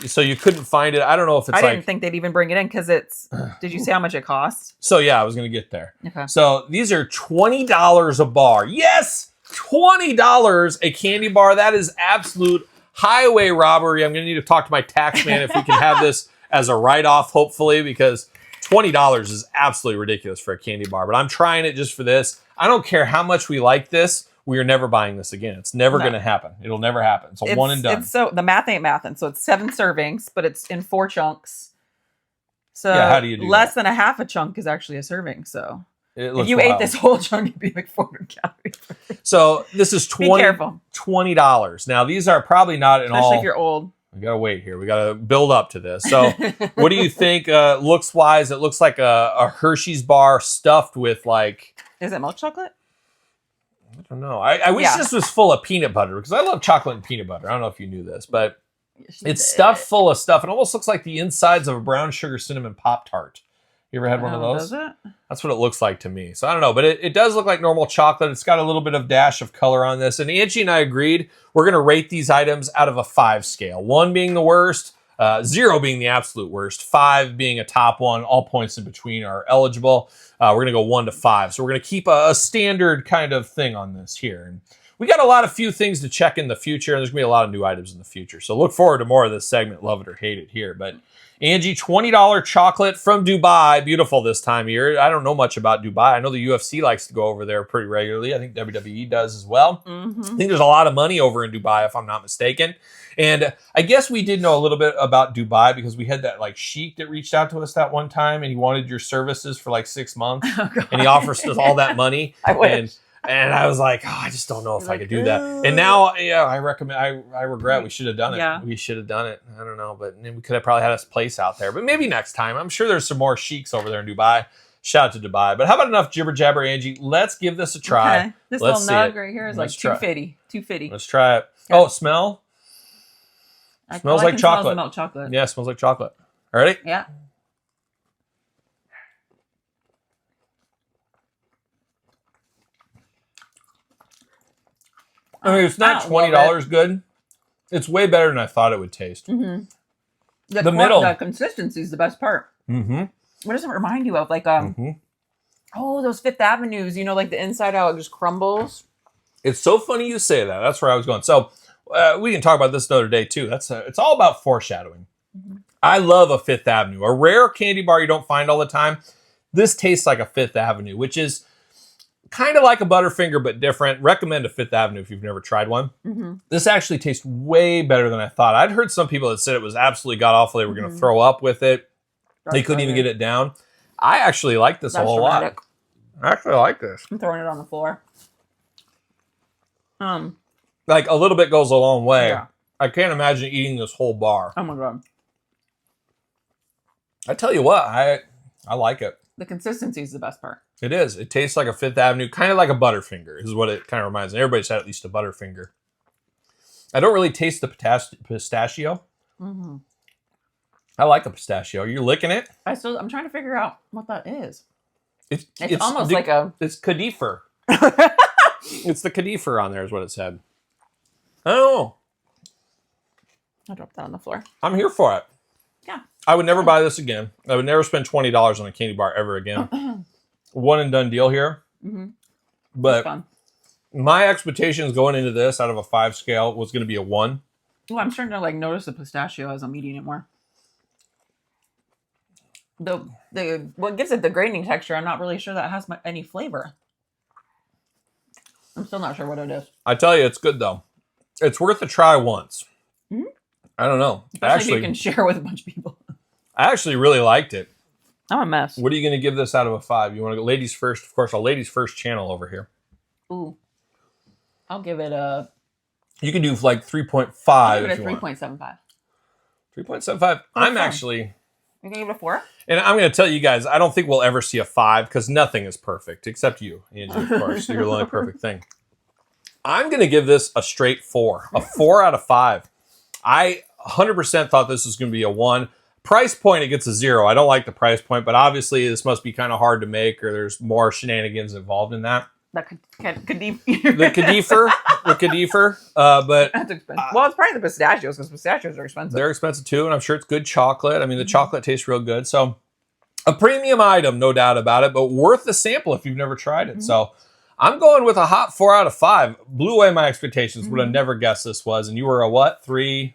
So you couldn't find it. I don't know if it's. I didn't think they'd even bring it in because it's. Did you say how much it costs? So yeah, I was going to get there. Okay. So these are $20 a bar. Yes, $20 a candy bar. That is absolute highway robbery. I'm going to need to talk to my tax man if we can have this as a write-off, hopefully, because $20 is absolutely ridiculous for a candy bar. But I'm trying it just for this. I don't care how much we like this. We are never buying this again. It's never going to happen. It'll never happen. It's one and done. So the math ain't mathin'. So it's 7 servings, but it's in 4 chunks. So yeah, how do you do less than a half a chunk is actually a serving. So if you wild. ate this whole chunk, it'd be like 400 calories. So this is $20. Now these are probably not in all. Especially if you're old. We gotta wait here. We gotta build up to this. So, what do you think? Looks wise, it looks like a Hershey's bar stuffed with like. Is it milk chocolate? I don't know. I wish this was full of peanut butter because I love chocolate and peanut butter. I don't know if you knew this, but it's stuffed full of stuff. It almost looks like the insides of a brown sugar cinnamon Pop-Tart. You ever had one of those? Does it? That's what it looks like to me. So I don't know, but it does look like normal chocolate. It's got a little bit of dash of color on this. And Angie and I agreed we're going to rate these items out of a 5 scale. 1 being the worst, 0 being the absolute worst, 5 being a top one. All points in between are eligible. We're going to go 1 to 5. So we're going to keep a standard kind of thing on this here. And we got a lot of few things to check in the future, and there's going to be a lot of new items in the future. So look forward to more of this segment, love it or hate it here. But Angie, $20 chocolate from Dubai. Beautiful this time of year. I don't know much about Dubai. I know the UFC likes to go over there pretty regularly. I think WWE does as well. I think there's a lot of money over in Dubai, if I'm not mistaken. And I guess we did know a little bit about Dubai because we had that like sheik that reached out to us that one time, and he wanted your services for like 6 months. And he offers us all that money. I wish. And I was like, oh, I just don't know if I could do that. And now, yeah, I regret we should have done it. Yeah. We should have done it. I don't know, but we could have probably had us place out there. But maybe next time. I'm sure there's some more sheiks over there in Dubai. Shout out to Dubai. But how about enough jibber jabber, Angie? Let's give this a try. Okay. This Let's little nug see it. right here is Let's like try. 250. 250. Let's try it. Yeah. Oh, smell? Smells like chocolate. Milk chocolate. Yeah, it smells like chocolate. Ready? Yeah. I mean, it's not $20 good. It's way better than I thought it would taste. The middle. The consistency is the best part. Mm-hmm. What does it remind you of? Like, oh, those Fifth Avenues, you know, like the inside out, it just crumbles. It's so funny you say that. That's where I was going. So we can talk about this another day too. It's all about foreshadowing. I love a Fifth Avenue, a rare candy bar you don't find all the time. This tastes like a Fifth Avenue, which is kind of like a Butterfinger, but different. Recommend a Fifth Avenue if you've never tried one. This actually tastes way better than I thought. I'd heard some people that said it was absolutely god-awful. They were going to throw up with it. They couldn't even get it down. I actually like this a whole lot. I actually like this. I'm throwing it on the floor. Like a little bit goes a long way. Yeah. I can't imagine eating this whole bar. Oh my God. I tell you what, I like it. The consistency is the best part. It is. It tastes like a Fifth Avenue, kind of like a Butterfinger is what it kind of reminds me. Everybody's had at least a Butterfinger. I don't really taste the pistachio. I like a pistachio. You're licking it? I'm trying to figure out what that is. It's almost like a... It's Kadifer. It's the Kadifer on there is what it said. Oh. I'll drop that on the floor. I'm here for it. Yeah. I would never buy this again. I would never spend $20 on a candy bar ever again. One and done deal here. But Fun. my expectations going into this out of a 5 scale was going to be a 1. Oh, I'm starting to like notice the pistachio as I'm eating it more. The what gives it the grating texture, I'm not really sure that has any flavor. I'm still not sure what it is. I tell you, it's good though. It's worth a try once. I don't know. Especially if you can share with a bunch of people. I actually really liked it. I'm a mess. What are you going to give this out of a 5? You want to go ladies first? Of course, a ladies first channel over here. Ooh. I'll give it a... You can do like 3.5 I'll give it if a you want. 3.75. 3.75. I'm actually... You can give it a 4? And I'm going to tell you guys, I don't think we'll ever see a 5 because nothing is perfect except you, Angie, of course. You're the only perfect thing. I'm going to give this a straight 4. A 4 out of 5. I 100% thought this was going to be a 1. Price point, it gets a 0. I don't like the price point, but obviously this must be kind of hard to make or there's more shenanigans involved in that. That could The Kadifer. But that's expensive. Well, it's probably the pistachios because pistachios are expensive. they're expensive too, and I'm sure it's good chocolate. I mean, the chocolate tastes real good. So a premium item, no doubt about it, but worth the sample if you've never tried it. So I'm going with a hot 4 out of 5. Blew away my expectations. Would have never guessed this was. And you were a what? 0.75.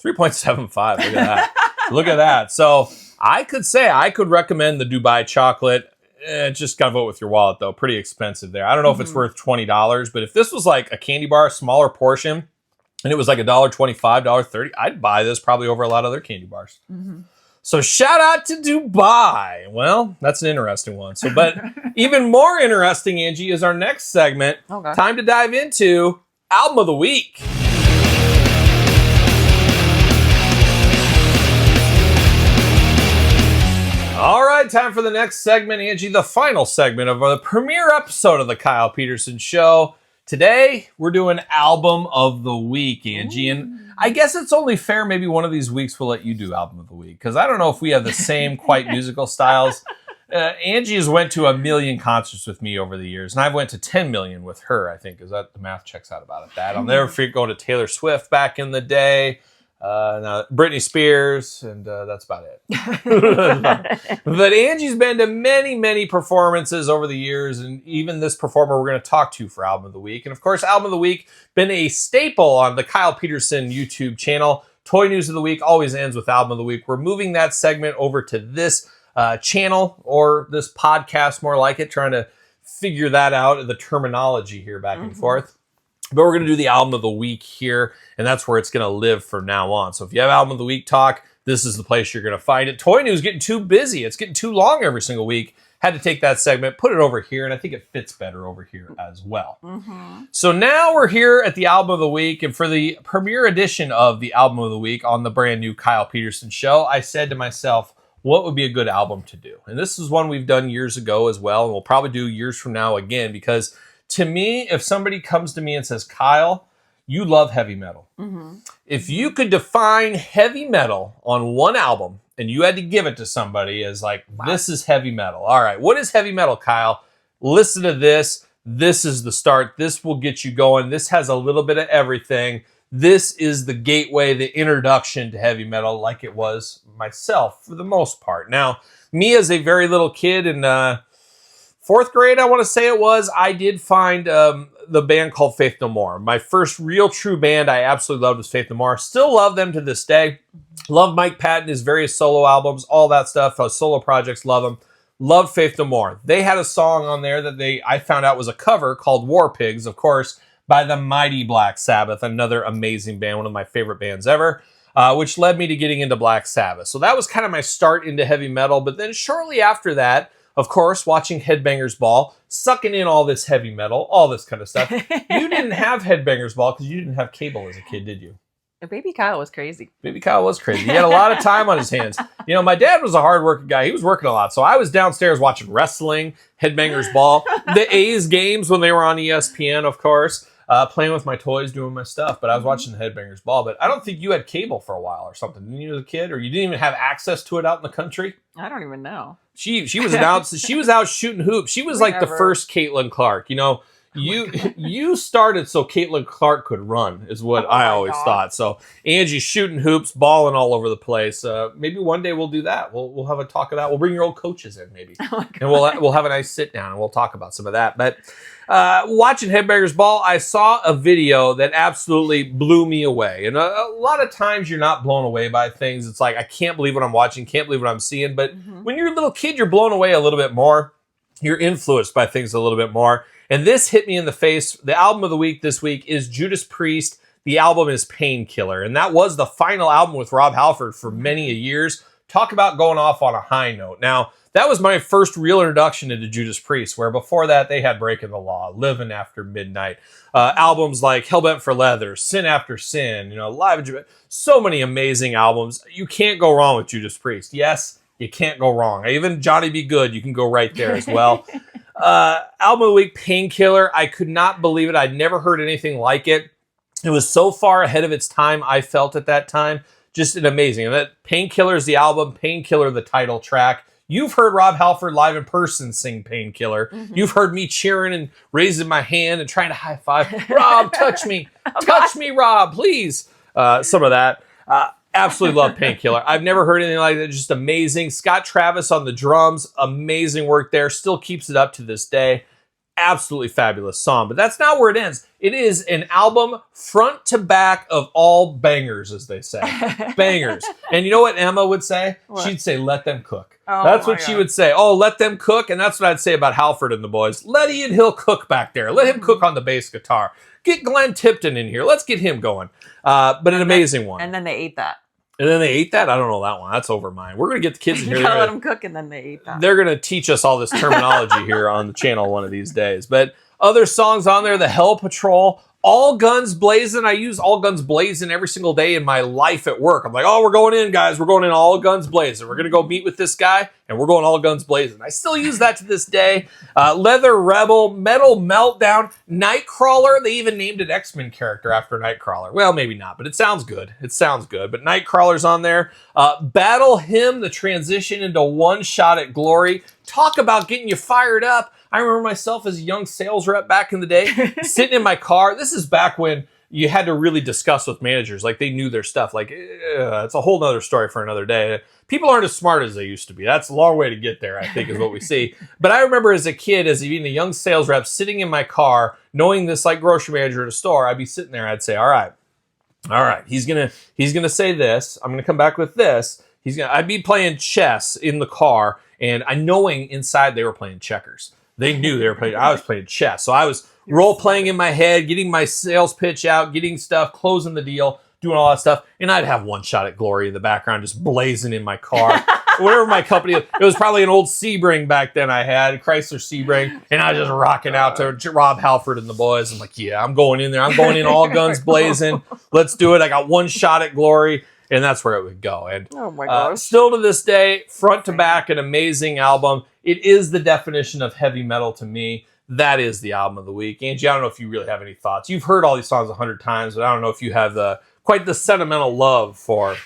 3.75. Look at that. Look at that. So I could say I could recommend the Dubai chocolate. Just got to vote with your wallet, though. Pretty expensive there. I don't know if it's worth $20, but if this was like a candy bar, smaller portion, and it was like $1.25, $1.30, I'd buy this probably over a lot of other candy bars. So shout out to Dubai. Well, that's an interesting one. So, but even more interesting, Angie, is our next segment. Okay. Time to dive into Album of the Week. All right, time for the next segment, Angie, the final segment of the premiere episode of the Kyle Peterson Show. Today, we're doing Album of the Week, Angie, and I guess it's only fair maybe one of these weeks we'll let you do Album of the Week, because I don't know if we have the same quite musical styles. Angie has went to 1 million concerts with me over the years, and I've went to 10 million with her, I think. Is that the math checks out about it? That I'll never forget going to Taylor Swift back in the day. Now Britney Spears, and that's about it. But Angie's been to many, many performances over the years, and even this performer we're going to talk to for Album of the Week. And of course, Album of the Week, been a staple on the Kyle Peterson YouTube channel. Toy News of the Week always ends with Album of the Week. We're moving that segment over to this channel, or this podcast, more like it, trying to figure that out, the terminology here back and forth. But we're going to do the Album of the Week here, and that's where it's going to live from now on. So if you have Album of the Week talk, this is the place you're going to find it. Toy News getting too busy. It's getting too long every single week. Had to take that segment, put it over here, and I think it fits better over here as well. So now we're here at the Album of the Week, and for the premiere edition of the Album of the Week on the brand new Kyle Peterson show, I said to myself, what would be a good album to do? And this is one we've done years ago as well, and we'll probably do years from now again, because to me, if somebody comes to me and says, Kyle, you love heavy metal. If you could define heavy metal on one album and you had to give it to somebody as like, this is heavy metal. All right, what is heavy metal, Kyle? Listen to this. This is the start. This will get you going. This has a little bit of everything. This is the gateway, the introduction to heavy metal, like it was myself for the most part. Now, me as a very little kid in 4th grade, I want to say it was, I did find the band called Faith No More. My first real true band I absolutely loved was Faith No More. Still love them to this day. Love Mike Patton, his various solo albums, all that stuff. Solo projects, love them. Love Faith No More. They had a song on there that I found out was a cover called War Pigs, of course, by the mighty Black Sabbath, another amazing band, one of my favorite bands ever, which led me to getting into Black Sabbath. So that was kind of my start into heavy metal. But then shortly after that, of course, watching Headbangers Ball, sucking in all this heavy metal, all this kind of stuff. You didn't have Headbangers Ball because you didn't have cable as a kid, did you? Baby Kyle was crazy. Baby Kyle was crazy. He had a lot of time on his hands. You know, my dad was a hard-working guy. He was working a lot. So I was downstairs watching wrestling, Headbangers Ball, the A's games when they were on ESPN, of course, playing with my toys, doing my stuff. But I was watching the Headbangers Ball. But I don't think you had cable for a while or something. Didn't you as a kid? Or you didn't even have access to it out in the country? I don't even know. She was out shooting hoops. She was like the first Caitlin Clark. You know, you started so Caitlin Clark could run, is what I always thought. So Angie's shooting hoops, balling all over the place. Maybe one day we'll do that. We'll have a talk of that. We'll bring your old coaches in, maybe, and we'll have a nice sit down and we'll talk about some of that. But watching Headbangers Ball, I saw a video that absolutely blew me away. And a lot of times you're not blown away by things. It's like, I can't believe what I'm watching, can't believe what I'm seeing. But when you're a little kid, you're blown away a little bit more. You're influenced by things a little bit more. And this hit me in the face. The album of the week this week is Judas Priest. The album is Painkiller. And that was the final album with Rob Halford for many a years. Talk about going off on a high note. Now, that was my first real introduction into Judas Priest, where before that they had Breaking the Law, Living After Midnight, albums like Hellbent for Leather, Sin After Sin, you know, Live. So many amazing albums. You can't go wrong with Judas Priest. Yes, you can't go wrong. Even Johnny Be Good, you can go right there as well. Album of the week, Painkiller. I could not believe it. I'd never heard anything like it. It was so far ahead of its time, I felt at that time. Just an amazing. And that Painkiller is the album, Painkiller the title track. You've heard Rob Halford live in person sing Painkiller. You've heard me cheering and raising my hand and trying to high five. Rob, touch me. Touch me, Rob, please. Some of that. Absolutely love Painkiller. I've never heard anything like that. Just amazing. Scott Travis on the drums. Amazing work there. Still keeps it up to this day. Absolutely fabulous song. But that's not where it ends. It is an album front to back of all bangers, as they say. Bangers. And you know what Emma would say? What? She'd say, let them cook. Oh, that's what she would say. Oh, let them cook. And that's what I'd say about Halford and the boys. Let Ian Hill cook back there. Let him cook on the bass guitar. Get Glenn Tipton in here. Let's get him going. But an amazing one. And then they ate that. And then they ate that? I don't know that one. That's over mine. We're going to get the kids in here. You gotta let them cook, and then they ate that. They're going to teach us all this terminology here on the channel one of these days. But other songs on there, the Hell Patrol, All Guns Blazing. I use All Guns Blazing every single day in my life at work. I'm like, oh, we're going in, guys. We're going in all guns blazing. We're going to go meet with this guy, and we're going all guns blazing. I still use that to this day. Leather Rebel, Metal Meltdown, Nightcrawler. They even named an X-Men character after Nightcrawler. Well, maybe not, but it sounds good. It sounds good. But Nightcrawler's on there. Battle Hymn, the transition into One Shot at Glory. Talk about getting you fired up. I remember myself as a young sales rep back in the day, sitting in my car. This is back when you had to really discuss with managers. Like, they knew their stuff. Like, it's a whole nother story for another day. People aren't as smart as they used to be. That's a long way to get there, I think, is what we see. But I remember as a kid, as even a young sales rep, sitting in my car, knowing this like grocery manager at a store, I'd be sitting there, I'd say, all right, he's gonna say this. I'm gonna come back with this. I'd be playing chess in the car, and knowing inside they were playing checkers. They knew they were playing. I was playing chess, so I was role playing in my head, getting my sales pitch out, getting stuff, closing the deal, doing all that stuff, and I'd have one shot at glory in the background, just blazing in my car. Whatever my company, it was probably an old Sebring back then. I had Chrysler Sebring, and I was just rocking out to Rob Halford and the boys. I'm like, yeah, I'm going in there. I'm going in all guns blazing. Let's do it. I got one shot at glory. And that's where it would go. And oh my gosh. Still to this day, front to back, an amazing album. It is the definition of heavy metal to me. That is the album of the week. Angie, I don't know if you really have any thoughts. You've heard all these songs 100 times, but I don't know if you have quite the sentimental love for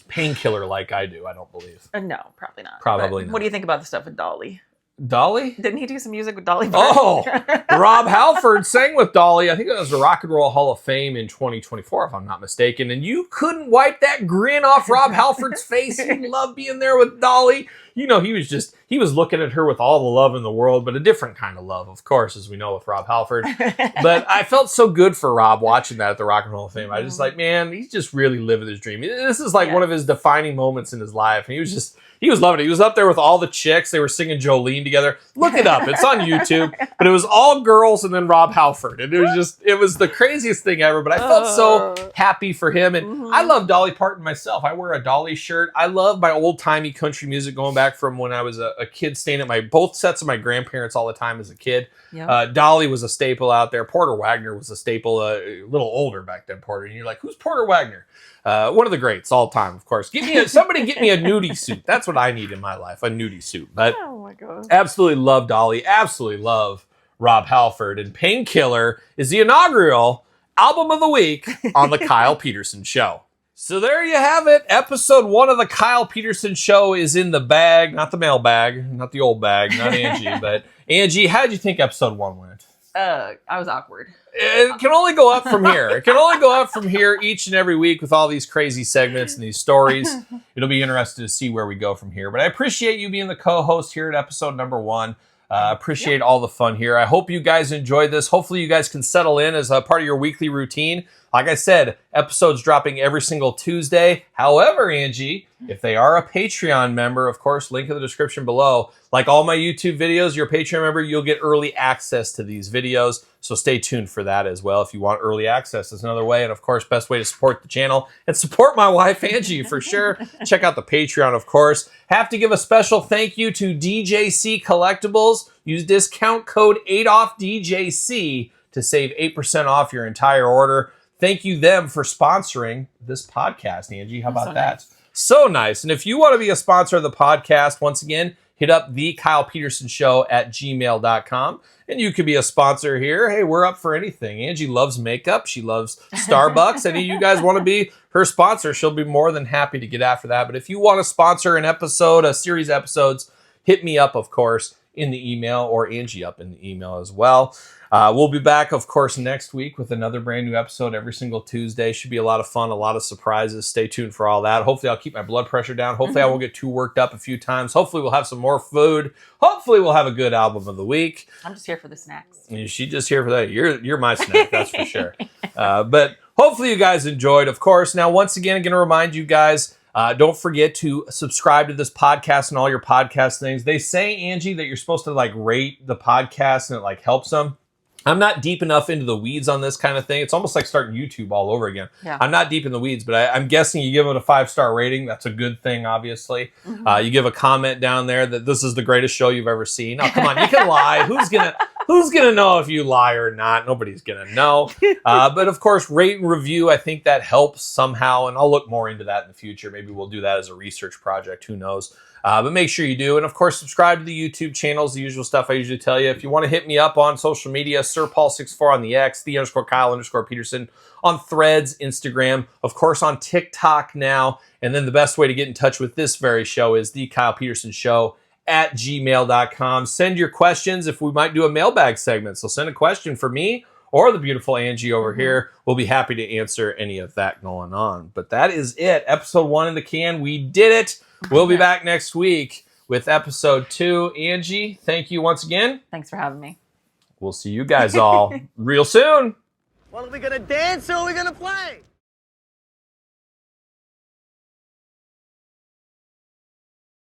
Painkiller like I do. I don't believe. No, probably not. Probably but not. What do you think about the stuff with Dolly? Dolly? Didn't he do some music with Dolly? Oh, Rob Halford sang with Dolly. I think it was the Rock and Roll Hall of Fame in 2024, if I'm not mistaken. And you couldn't wipe that grin off Rob Halford's face. He loved being there with Dolly. You know, he was looking at her with all the love in the world, but a different kind of love, of course, as we know with Rob Halford. But I felt so good for Rob watching that at the Rock and Roll Hall of Fame. I was just like, man, he's just really living his dream. This is like one of his defining moments in his life. And he was loving it. He was up there with all the chicks. They were singing Jolene together. Look it up. It's on YouTube. But it was all girls and then Rob Halford. And it was the craziest thing ever. But I felt so happy for him. And I love Dolly Parton myself. I wear a Dolly shirt. I love my old-timey country music going back from when I was a kid staying at both sets of my grandparents all the time as a kid. Yep. Dolly was a staple out there. Porter Wagner was a staple, a little older back then, Porter. And you're like, who's Porter Wagner? One of the greats all time, of course. Somebody get me a nudie suit. That's what I need in my life, a nudie suit. But oh my God. Absolutely love Dolly. Absolutely love Rob Halford. And Painkiller is the inaugural album of the week on the Kyle Peterson Show. So there you have it. Episode 1 of the Kyle Peterson Show is in the bag. Not the mail bag. Not the old bag. Not Angie. But Angie, how did you think episode 1 went? I was awkward. It can only go up from here. It can only go up from here each and every week with all these crazy segments and these stories. It'll be interesting to see where we go from here. But I appreciate you being the co-host here at episode number 1. Appreciate all the fun here. I hope you guys enjoyed this. Hopefully you guys can settle in as a part of your weekly routine. Like I said, episodes dropping every single Tuesday. However, Angie, if they are a Patreon member, of course, link in the description below. Like all my YouTube videos, you're a Patreon member, you'll get early access to these videos. So stay tuned for that as well. If you want early access, that's another way. And of course, best way to support the channel and support my wife, Angie, for sure. Check out the Patreon, of course. Have to give a special thank you to DJC Collectibles. Use discount code 8OFFDJC to save 8% off your entire order. Thank you them for sponsoring this podcast, Angie. How about that? Nice. So nice. And if you want to be a sponsor of the podcast, once again, hit up the Kyle Peterson Show at gmail.com. And you could be a sponsor here. Hey, we're up for anything. Angie loves makeup. She loves Starbucks. Any of you guys want to be her sponsor, she'll be more than happy to get after that. But if you want to sponsor an episode, a series of episodes, hit me up, of course, in the email, or Angie up in the email as well. We'll be back, of course, next week with another brand new episode every single Tuesday. Should be a lot of fun, a lot of surprises. Stay tuned for all that. Hopefully, I'll keep my blood pressure down. Hopefully, I won't get too worked up a few times. Hopefully, we'll have some more food. Hopefully, we'll have a good album of the week. I'm just here for the snacks. She's just here for that. You're my snack, that's for sure. But hopefully, you guys enjoyed, of course. Now, once again, I'm going to remind you guys, don't forget to subscribe to this podcast and all your podcast things. They say, Angie, that you're supposed to rate the podcast and it helps them. I'm not deep enough into the weeds on this kind of thing. It's almost like starting YouTube all over again. Yeah. I'm not deep in the weeds, but I'm guessing you give it a 5-star rating. That's a good thing, obviously. Mm-hmm. You give a comment down there that this is the greatest show you've ever seen. Oh, come on, you can lie. Who's gonna know if you lie or not? Nobody's gonna know. But of course, rate and review. I think that helps somehow, and I'll look more into that in the future. Maybe we'll do that as a research project. Who knows? But make sure you do. And of course, subscribe to the YouTube channels, the usual stuff I usually tell you. If you want to hit me up on social media, SirPaul64 on the X, _Kyle_Peterson on Threads, Instagram, of course on TikTok now. And then the best way to get in touch with this very show is the Kyle Peterson Show at gmail.com. Send your questions if we might do a mailbag segment. So send a question for me or the beautiful Angie over here. We'll be happy to answer any of that going on. But that is it. Episode 1 in the can. We did it. We'll be back next week with episode 2. Angie, thank you once again. Thanks for having me. We'll see you guys all real soon. Well, are we gonna dance or are we gonna play?